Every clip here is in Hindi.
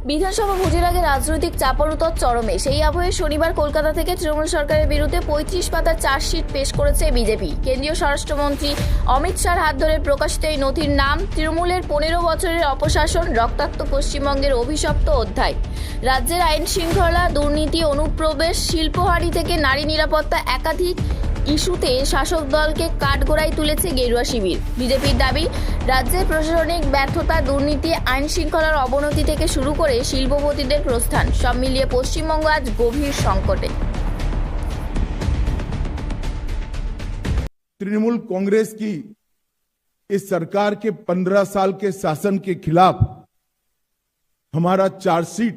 বিধানসভা ভোটের আগে রাজনৈতিক চাপানুতর চরমে। সেই আবহে শনিবার কলকাতা থেকে তৃণমূল সরকারের বিরুদ্ধে 35 পাতার চার্জশিট পেশ করেছে বিজেপি। কেন্দ্রীয় স্বরাষ্ট্রমন্ত্রী অমিত শাহর হাত ধরে প্রকাশিত এই নথির নাম তৃণমূলের 15 বছরের অপশাসন, রক্তাক্ত পশ্চিমবঙ্গের অভিশপ্ত অধ্যায়। রাজ্যের আইন শৃঙ্খলা, দুর্নীতি, অনুপ্রবেশ, শিল্পহারি থেকে নারী নিরাপত্তা একাধিক ইস্যুতে শাসক দলকে কাঠগড়ায় তুলেছে গেরুয়া শিবির। বিজেপির দাবি, রাজ্যের প্রশাসনিক ব্যর্থতা, দুর্নীতি, আইন শৃঙ্খলার অবনতি থেকে শুরু করে শিল্পপতিদের প্রস্থান, সব মিলিয়ে পশ্চিমবঙ্গ আজ গভীর সংকটে। तृणमूल कांग्रेस की इस सरकार के 15 साल के शासन के खिलाफ हमारा चार्जशीट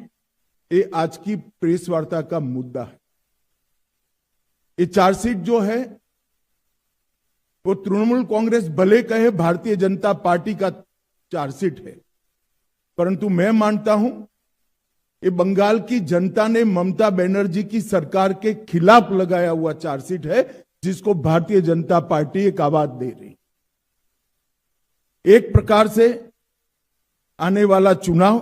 ये आज की प्रेस वार्ता का मुद्दा है। ये चार्जशीट जो है वो तृणमूल कांग्रेस भले कहे भारतीय जनता पार्टी का चार्जशीट है, परंतु मैं मानता हूं ये बंगाल की जनता ने ममता बनर्जी की सरकार के खिलाफ लगाया हुआ चार्जशीट है, जिसको भारतीय जनता पार्टी एक आवाज दे रही। एक प्रकार से आने वाला चुनाव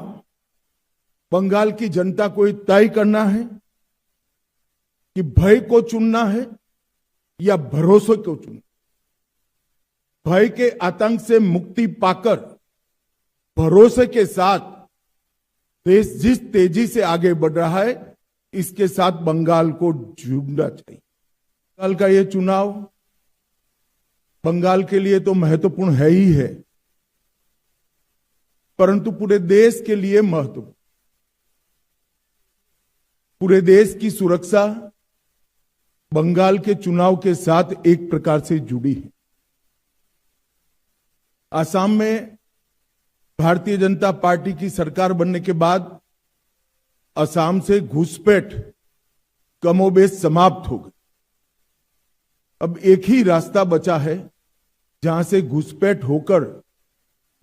बंगाल की जनता को तय करना है कि भय को चुनना है या भरोसे को चुनना। भय के आतंक से मुक्ति पाकर भरोसे के साथ देश जिस तेजी से आगे बढ़ रहा है, इसके साथ बंगाल को जुड़ना चाहिए। बंगाल का ये चुनाव बंगाल के लिए तो महत्वपूर्ण है ही है, परंतु पूरे देश के लिए महत्वपूर्ण। पूरे देश की सुरक्षा बंगाल के चुनाव के साथ एक प्रकार से जुड़ी है। असम में भारतीय जनता पार्टी की सरकार बनने के बाद असम से घुसपैठ कमोबेश समाप्त हो गई। अब एक ही रास्ता बचा है जहां से घुसपैठ होकर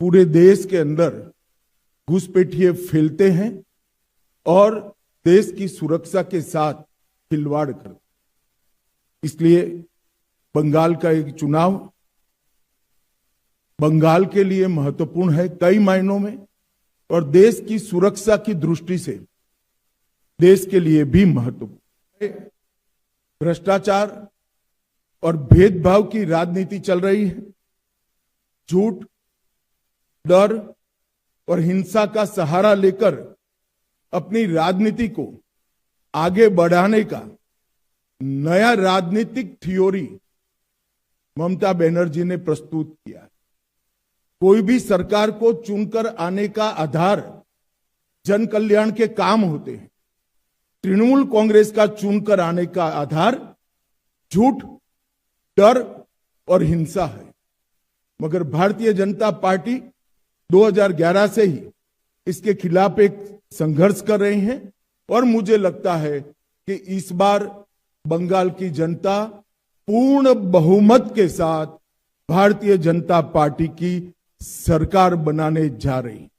पूरे देश के अंदर घुसपैठिए फैलते हैं और देश की सुरक्षा के साथ खिलवाड़ करते। इसलिए बंगाल का एक चुनाव बंगाल के लिए महत्वपूर्ण है कई मायनों में, और देश की सुरक्षा की दृष्टि से देश के लिए भी महत्वपूर्ण है। भ्रष्टाचार और भेदभाव की राजनीति चल रही है। झूठ, डर और हिंसा का सहारा लेकर अपनी राजनीति को आगे बढ़ाने का नया राजनीतिक थ्योरी ममता बनर्जी ने प्रस्तुत किया है। कोई भी सरकार को चुनकर आने का आधार जन कल्याण के काम होते हैं। तृणमूल कांग्रेस का चुनकर आने का आधार झूठ, डर और हिंसा है। मगर भारतीय जनता पार्टी 2011 से ही इसके खिलाफ एक संघर्ष कर रही है, और मुझे लगता है कि इस बार बंगाल की जनता पूर्ण बहुमत के साथ भारतीय जनता पार्टी की सरकार बनाने जा रही है।